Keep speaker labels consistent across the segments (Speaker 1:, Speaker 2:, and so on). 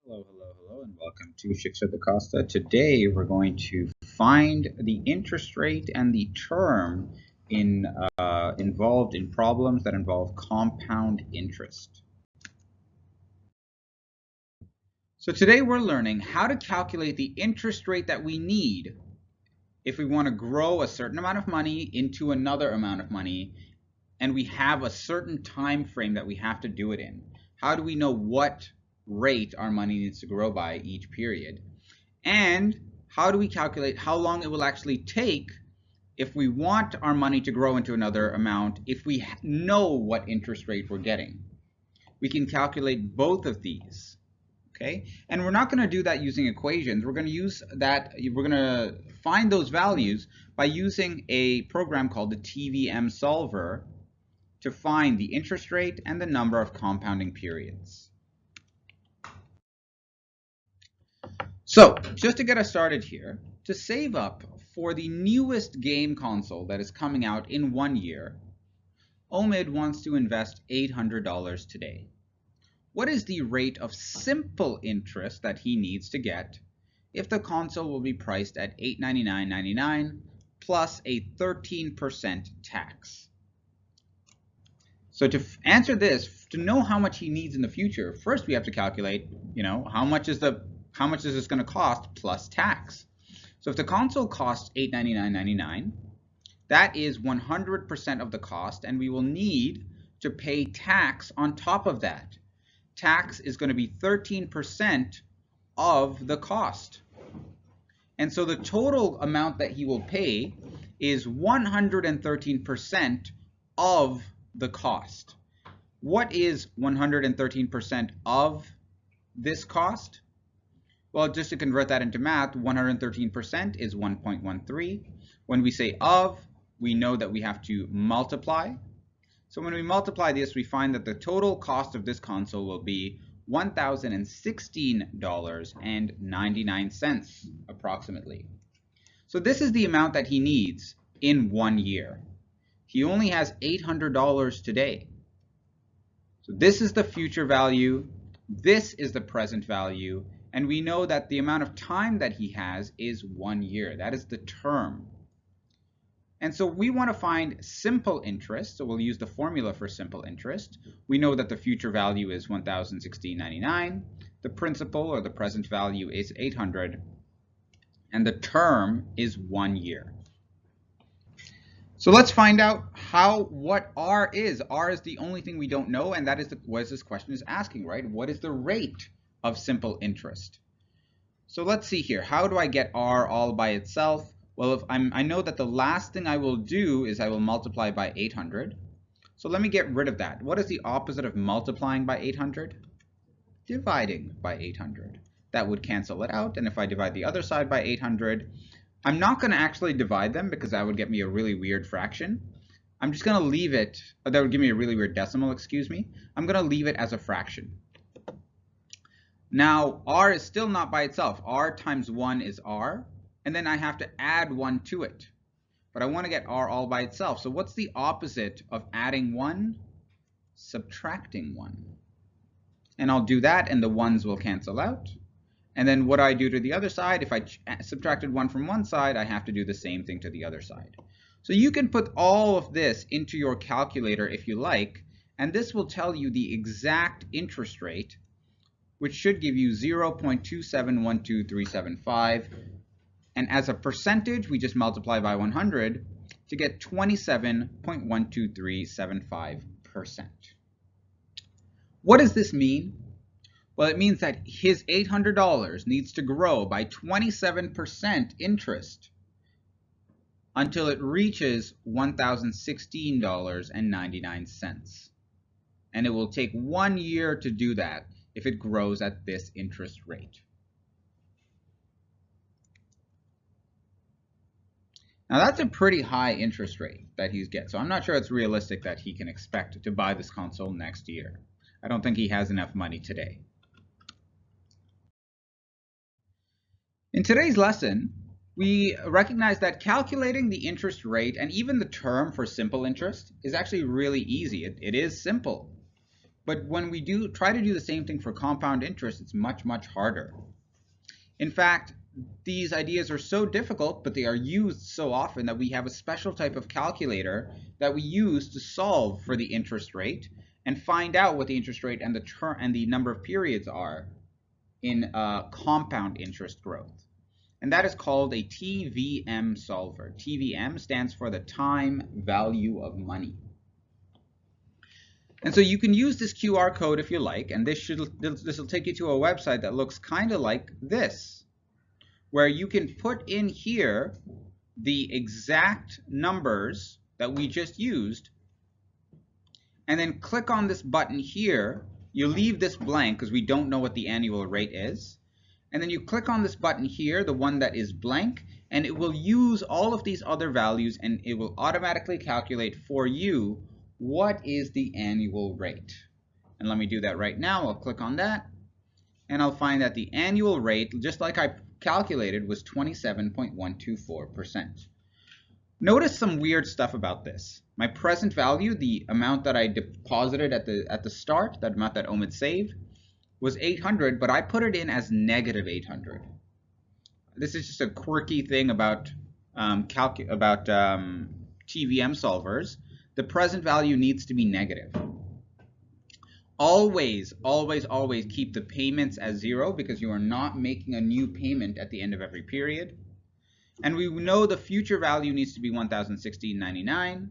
Speaker 1: Hello, hello, hello, and welcome to Shiksha Costa. Today we're going to find the interest rate and the term involved in problems that involve compound interest. So today we're learning how to calculate the interest rate that we need if we want to grow a certain amount of money into another amount of money, and we have a certain time frame that we have to do it in. How do we know what rate our money needs to grow by each period? And how do we calculate how long it will actually take if we want our money to grow into another amount if we know what interest rate we're getting? We can calculate both of these. Okay, and we're not going to do that using equations. We're going to find those values by using a program called the TVM solver to find the interest rate and the number of compounding periods. So just to get us started here, to save up for the newest game console that is coming out in 1 year, Omid wants to invest $800 today. What is the rate of simple interest that he needs to get if the console will be priced at $899.99 plus a 13% tax? So to answer this, to know how much he needs in the future, first we have to calculate, how much is this going to cost plus tax. So if the console costs $899.99, that is 100% of the cost, and we will need to pay tax on top of that. Tax is going to be 13% of the cost. And so the total amount that he will pay is 113% of the cost. What is 113% of this cost? Well, just to convert that into math, 113% is 1.13. When we say of, we know that we have to multiply. So when we multiply this, we find that the total cost of this console will be $1,016.99 approximately. So this is the amount that he needs in 1 year. He only has $800 today. So this is the future value, this is the present value, and we know that the amount of time that he has is 1 year. That is the term. And so we want to find simple interest, so we'll use the formula for simple interest. We know that the future value is $1,016.99, the principal or the present value is $800, and the term is 1 year. So let's find out what R is. R is the only thing we don't know, and that is what this question is asking, right? What is the rate of simple interest? So let's see here. How do I get R all by itself? Well, I know that the last thing I will do is I will multiply by 800. So let me get rid of that. What is the opposite of multiplying by 800? Dividing by 800. That would cancel it out, and if I divide the other side by 800, I'm not going to actually divide them because that would get me a really weird fraction. I'm just going to leave it, that would give me a really weird decimal, excuse me. I'm going to leave it as a fraction. Now, R is still not by itself. R times 1 is R, and then I have to add 1 to it. But I want to get R all by itself. So what's the opposite of adding 1? Subtracting 1. And I'll do that, and the 1's will cancel out. And then what I do to the other side, if I subtracted 1 from one side, I have to do the same thing to the other side. So you can put all of this into your calculator if you like, and this will tell you the exact interest rate, which should give you 0.2712375. And as a percentage, we just multiply by 100 to get 27.12375%. What does this mean? Well, it means that his $800 needs to grow by 27% interest until it reaches $1,016.99. And it will take 1 year to do that if it grows at this interest rate. Now that's a pretty high interest rate that he's getting, so I'm not sure it's realistic that he can expect to buy this console next year. I don't think he has enough money today. In today's lesson, we recognize that calculating the interest rate and even the term for simple interest is actually really easy. It is simple. But when we try to do the same thing for compound interest, it's much, much harder. In fact, these ideas are so difficult, but they are used so often that we have a special type of calculator that we use to solve for the interest rate and find out what the interest rate and the number of periods are in compound interest growth. And that is called a TVM solver. TVM stands for the time value of money. And so you can use this QR code if you like, and this will take you to a website that looks kind of like this, where you can put in here the exact numbers that we just used, and then click on this button here. You leave this blank because we don't know what the annual rate is. And then you click on this button here, the one that is blank, and it will use all of these other values, and it will automatically calculate for you what is the annual rate. And let me do that right now. I'll click on that, and I'll find that the annual rate, just like I calculated, was 27.124%. Notice some weird stuff about this. My present value, the amount that I deposited at the start, that amount that Omid saved, was 800, but I put it in as negative 800. This is just a quirky thing about TVM solvers. The present value needs to be negative. Always, always, always keep the payments as 0 because you are not making a new payment at the end of every period. And we know the future value needs to be $1,016.99.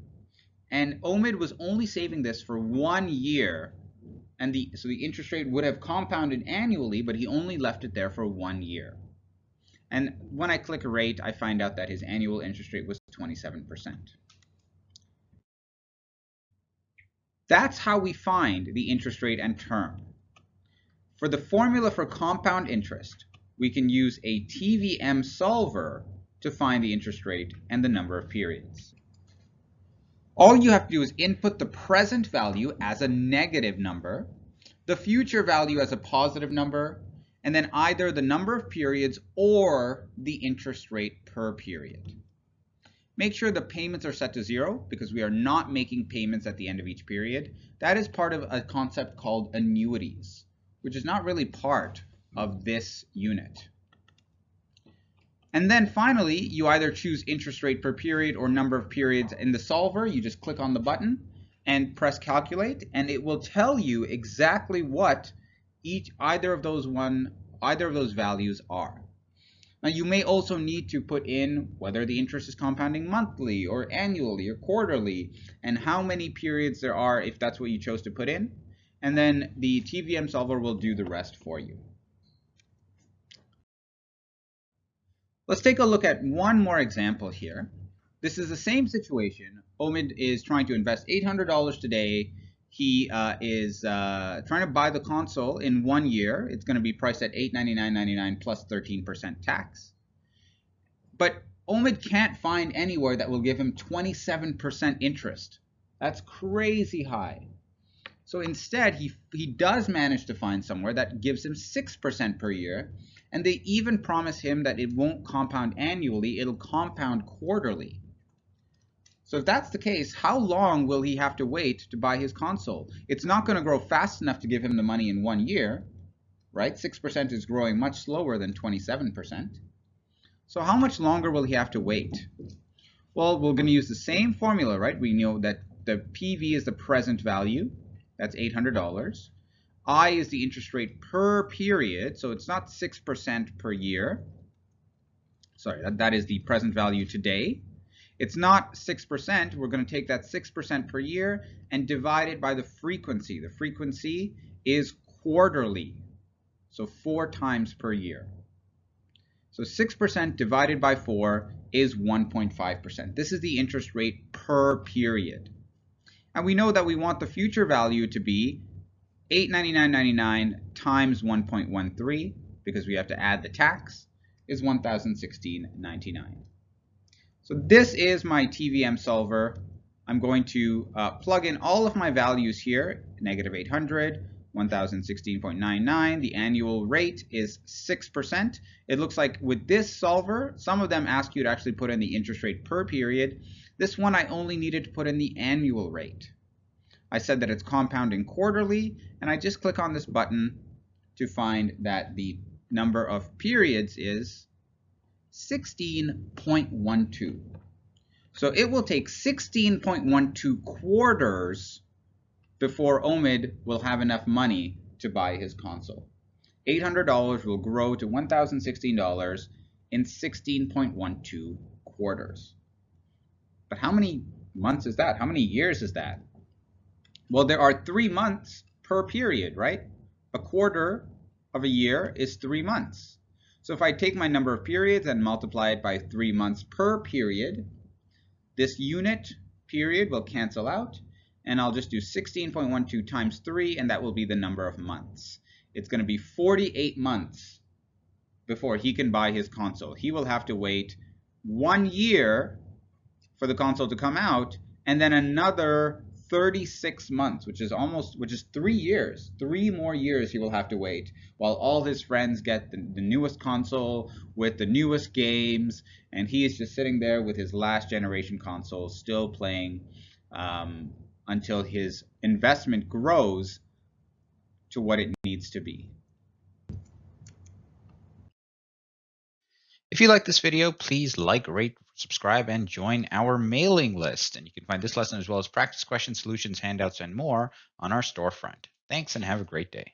Speaker 1: And Omid was only saving this for 1 year. And so the interest rate would have compounded annually, but he only left it there for 1 year. And when I click rate, I find out that his annual interest rate was 27%. That's how we find the interest rate and term. For the formula for compound interest, we can use a TVM solver to find the interest rate and the number of periods. All you have to do is input the present value as a negative number, the future value as a positive number, and then either the number of periods or the interest rate per period. Make sure the payments are set to 0 because we are not making payments at the end of each period. That is part of a concept called annuities, which is not really part of this unit. And then finally, you either choose interest rate per period or number of periods in the solver. You just click on the button and press calculate, and it will tell you exactly what either of those values are. Now you may also need to put in whether the interest is compounding monthly or annually or quarterly, and how many periods there are if that's what you chose to put in. And then the TVM solver will do the rest for you. Let's take a look at one more example here. This is the same situation. Omid is trying to invest $800 today. He is trying to buy the console in 1 year. It's going to be priced at $899.99 plus 13% tax. But Omid can't find anywhere that will give him 27% interest. That's crazy high. So instead, he does manage to find somewhere that gives him 6% per year. And they even promise him that it won't compound annually, it'll compound quarterly. So if that's the case, how long will he have to wait to buy his console? It's not going to grow fast enough to give him the money in 1 year, right? 6% is growing much slower than 27%. So how much longer will he have to wait? Well, we're going to use the same formula, right? We know that the PV is the present value. That's $800. I is the interest rate per period, so it's not 6% per year. Sorry, that is the present value today. It's not 6%. We're going to take that 6% per year and divide it by the frequency. The frequency is quarterly, so 4 times per year. So 6% divided by 4 is 1.5%. This is the interest rate per period. And we know that we want the future value to be $899.99 times 1.13, because we have to add the tax, is $1,016.99. So this is my TVM solver. I'm going to plug in all of my values here, negative 800, 1016.99. The annual rate is 6%. It looks like with this solver, some of them ask you to actually put in the interest rate per period. This one I only needed to put in the annual rate. I said that it's compounding quarterly, and I just click on this button to find that the number of periods is 16.12. So it will take 16.12 quarters before Omid will have enough money to buy his console. $800 will grow to $1,016 in 16.12 quarters. But how many months is that? How many years is that? Well, there are 3 months per period, right? A quarter of a year is 3 months. So if I take my number of periods and multiply it by 3 months per period, this unit period will cancel out, and I'll just do 16.12 times 3, and that will be the number of months. It's going to be 48 months before he can buy his console. He will have to wait 1 year for the console to come out, and then another 36 months, which is 3 years. 3 more years he will have to wait while all his friends get the newest console with the newest games, and he is just sitting there with his last generation console still playing until his investment grows to what it needs to be. If you like this video, please like, rate, subscribe, and join our mailing list. And you can find this lesson as well as practice questions, solutions, handouts, and more on our storefront. Thanks and have a great day.